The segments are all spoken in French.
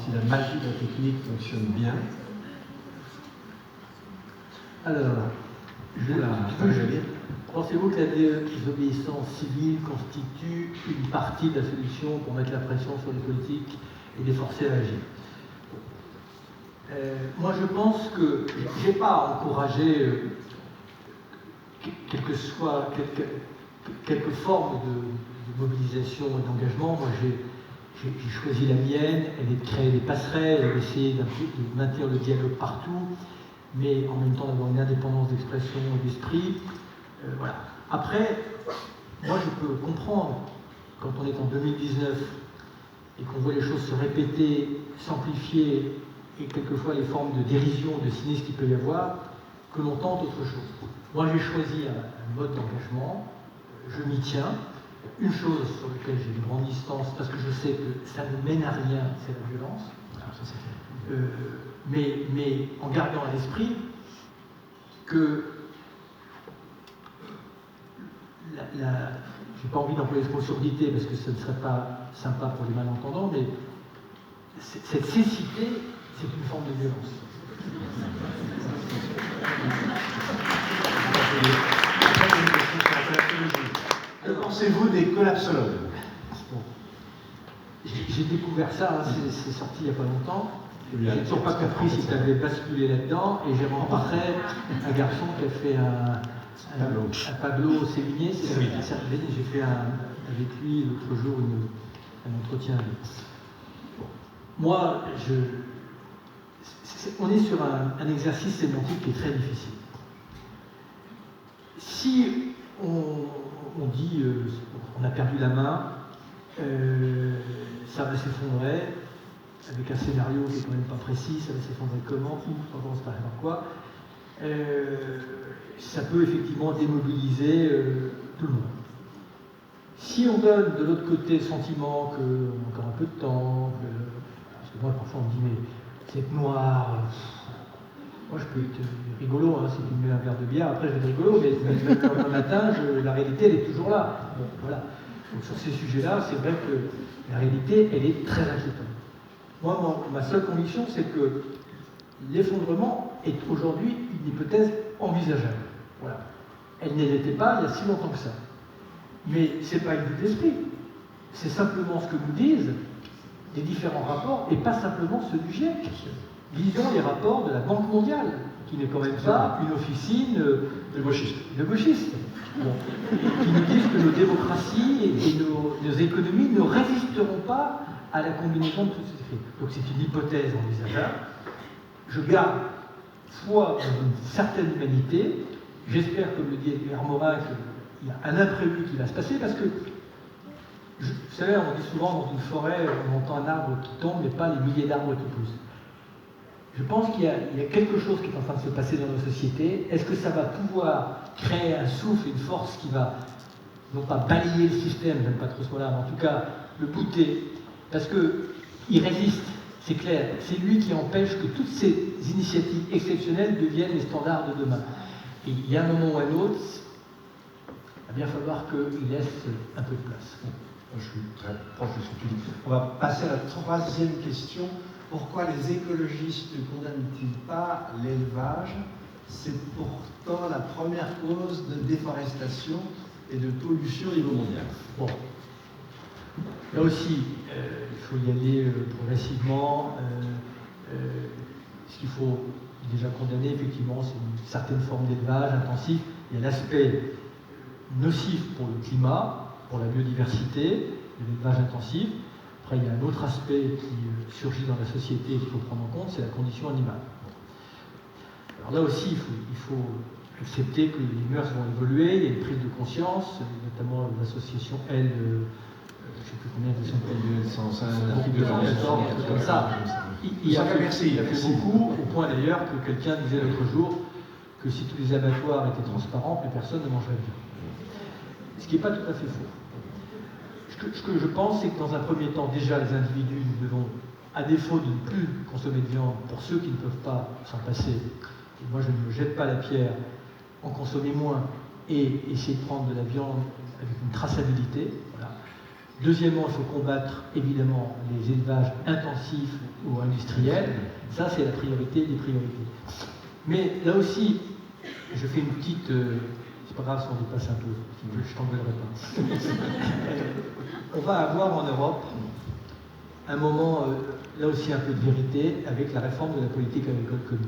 si la magie de la technique fonctionne bien. Alors, pensez-vous que la désobéissance civile constitue une partie de la solution pour mettre la pression sur les politiques et les forcer à agir? Moi, je pense que je n'ai pas encouragé quelques formes de mobilisation et d'engagement. Moi, j'ai choisi la mienne, elle est de créer des passerelles, d'essayer de maintenir le dialogue partout, mais en même temps d'avoir une indépendance d'expression et d'esprit. Voilà. Après, moi, je peux comprendre, quand on est en 2019 et qu'on voit les choses se répéter, s'amplifier, et quelquefois les formes de dérision, de cynisme qu'il peut y avoir, que l'on tente autre chose. Moi, j'ai choisi un mode d'engagement, je m'y tiens. Une chose sur laquelle j'ai une grande distance, parce que je sais que ça ne mène à rien, c'est la violence. Mais en gardant à l'esprit que j'ai pas envie d'employer ce mot surdité parce que ce ne serait pas sympa pour les malentendants, mais cette cécité, c'est une forme de violence. Que pensez-vous des collapsologues? J'ai découvert ça, hein, c'est sorti il n'y a pas longtemps. J'ai toujours pas compris si tu avais basculé là-dedans, et j'ai rencontré un garçon qui a fait un Pablo Sévigné, j'ai fait avec lui l'autre jour un entretien. Bon. Moi, on est sur un exercice sémantique qui est très difficile. Si on dit on a perdu la main, ça va s'effondrer, avec un scénario qui n'est quand même pas précis, ça va s'effondrer comment, on commence par quoi, ça peut effectivement démobiliser tout le monde. Si on donne de l'autre côté le sentiment qu'on a encore un peu de temps, parce que moi parfois on me dit mais c'est noir, moi je peux être rigolo, hein, si tu me mets un verre de bière, après je vais être rigolo, mais le matin, la réalité elle est toujours là. Bon, voilà. Donc sur ces sujets-là, c'est vrai que la réalité elle est très inquiétante. Moi, ma seule conviction, c'est que l'effondrement est aujourd'hui une hypothèse envisageable. Voilà. Elle ne l'était pas il y a si longtemps que ça. Mais ce n'est pas une vue d'esprit. C'est simplement ce que nous disent les différents rapports, et pas simplement ceux du GIEC. Lisons les rapports de la Banque mondiale, qui n'est quand même pas une officine de gauchistes. Bon. Qui nous disent que nos démocraties et nos économies ne résisteront pas à la combinaison de toutes ces effets. Donc c'est une hypothèse envisageable. Je garde foi dans une certaine humanité. J'espère, comme le dit Edgar Morin, qu'il y a un imprévu qui va se passer, parce que, vous savez, on dit souvent dans une forêt, on entend un arbre qui tombe, mais pas les milliers d'arbres qui poussent. Je pense qu'il y a quelque chose qui est en train de se passer dans nos sociétés. Est-ce que ça va pouvoir créer un souffle, une force qui va, non pas balayer le système, j'aime pas trop ce mot-là, mais en tout cas le bouter, parce qu'il résiste, c'est clair. C'est lui qui empêche que toutes ces initiatives exceptionnelles deviennent les standards de demain. Et il y a un moment ou un autre, il va bien falloir qu'il laisse un peu de place. Je suis très proche de ce que tu dis. On va passer à la troisième question. Pourquoi les écologistes ne condamnent-ils pas l'élevage? C'est pourtant la première cause de déforestation et de pollution au niveau mondial. Bon. Là aussi, il faut y aller progressivement. Ce qu'il faut déjà condamner, effectivement, c'est une certaine forme d'élevage intensif. Il y a l'aspect nocif pour le climat, pour la biodiversité, de l'élevage intensif. Après, il y a un autre aspect qui surgit dans la société et qu'il faut prendre en compte, c'est la condition animale. Alors là aussi, il faut accepter que les mœurs vont évoluer, il y a une prise de conscience, notamment l'association Elle, je ne sais plus combien de comme ça. Il a fait beaucoup, au point d'ailleurs que quelqu'un disait l'autre jour que si tous les abattoirs étaient transparents, plus personne ne mangerait de viande. Ce qui n'est pas tout à fait faux. Ce que je pense, c'est que dans un premier temps, déjà, les individus, nous devons, à défaut de ne plus consommer de viande, pour ceux qui ne peuvent pas s'en passer, et moi je ne me jette pas la pierre, en consommer moins et essayer de prendre de la viande avec une traçabilité. Voilà. Deuxièmement, il faut combattre évidemment les élevages intensifs ou industriels. Ça, c'est la priorité des priorités. Mais là aussi, je fais une petite... c'est pas grave si on dépasse un peu, je t'engueulerai pas. On va avoir en Europe un moment, là aussi un peu de vérité, avec la réforme de la politique agricole commune.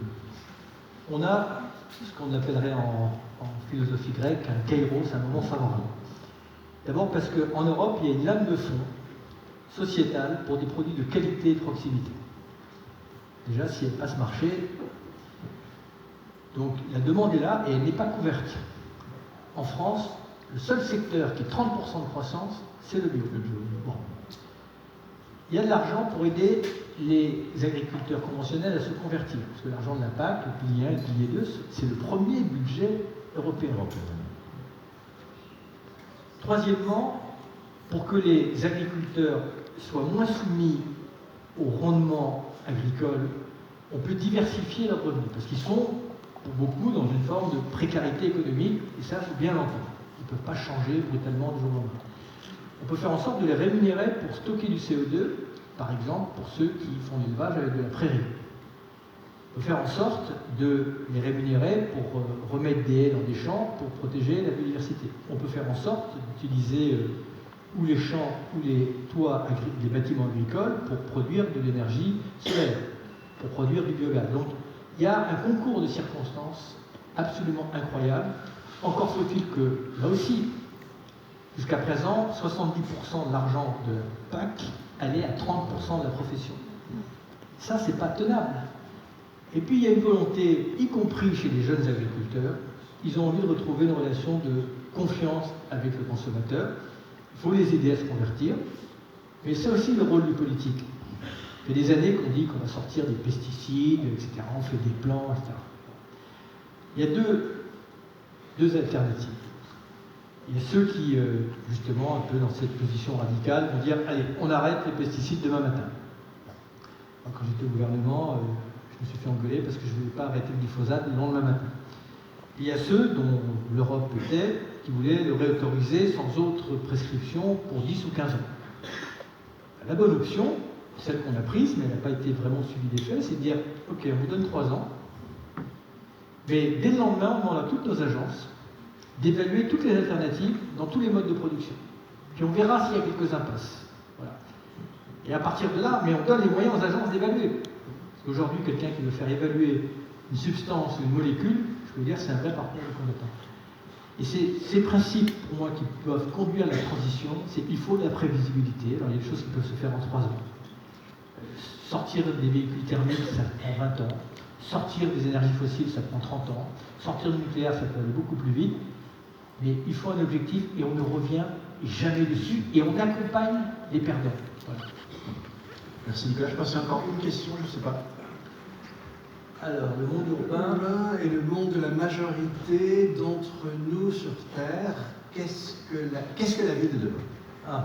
On a ce qu'on appellerait en philosophie grecque un kairos, un moment favorable. D'abord parce qu'en Europe, il y a une lame de fond sociétale pour des produits de qualité et de proximité. Déjà, si elle passe marché, donc la demande est là et elle n'est pas couverte. En France, le seul secteur qui est 30% de croissance, c'est le bio. Bon. Il y a de l'argent pour aider les agriculteurs conventionnels à se convertir. Parce que l'argent de la PAC, le pilier 1 et le pilier 2, c'est le premier budget européen. Troisièmement, pour que les agriculteurs soient moins soumis au rendement agricole, on peut diversifier leurs revenus. Parce qu'ils sont, pour beaucoup, dans une forme de précarité économique, et ça, il faut bien l'entendre. Ils ne peuvent pas changer brutalement du jour au lendemain. On peut faire en sorte de les rémunérer pour stocker du CO2, par exemple pour ceux qui font l'élevage avec de la prairie. On peut faire en sorte de les rémunérer pour remettre des haies dans des champs pour protéger la biodiversité. On peut faire en sorte d'utiliser ou les champs ou les toits des bâtiments agricoles pour produire de l'énergie solaire, pour produire du biogaz. Donc il y a un concours de circonstances absolument incroyable. Encore faut-il que, là aussi, jusqu'à présent, 70% de l'argent de la PAC allait à 30% de la profession. Ça, c'est pas tenable. Et puis, il y a une volonté, y compris chez les jeunes agriculteurs, ils ont envie de retrouver une relation de confiance avec le consommateur. Il faut les aider à se convertir. Mais c'est aussi le rôle du politique. Il y a des années qu'on dit qu'on va sortir des pesticides, etc. On fait des plans, etc. Il y a deux alternatives. Il y a ceux qui, justement, un peu dans cette position radicale, vont dire « Allez, on arrête les pesticides demain matin ». Quand j'étais au gouvernement, je me suis fait engueuler parce que je ne voulais pas arrêter le glyphosate le lendemain matin. Il y a ceux dont l'Europe était, qui voulaient le réautoriser sans autre prescription pour 10 ou 15 ans. La bonne option, celle qu'on a prise, mais elle n'a pas été vraiment suivie des faits, c'est de dire « Ok, on vous donne 3 ans, mais dès le lendemain, on demande à toutes nos agences d'évaluer toutes les alternatives dans tous les modes de production. Puis on verra s'il y a quelques impasses. Voilà. Et à partir de là, mais on donne les moyens aux agences d'évaluer. Parce qu'aujourd'hui, quelqu'un qui veut faire évaluer une substance ou une molécule, je peux vous dire, c'est un vrai parcours de combattant. Et ces principes, pour moi, qui peuvent conduire à la transition, c'est qu'il faut de la prévisibilité. Alors, il y a des choses qui peuvent se faire en 3 ans. Sortir des véhicules thermiques, ça prend 20 ans. Sortir des énergies fossiles, ça prend 30 ans. Sortir du nucléaire, ça peut aller beaucoup plus vite. Mais il faut un objectif et on ne revient jamais dessus et on accompagne les perdants. Voilà. Merci Nicolas. Je pense qu'il y a encore une question, je ne sais pas. Alors, le monde urbain et le monde de la majorité d'entre nous sur Terre, qu'est-ce que la vie de demain?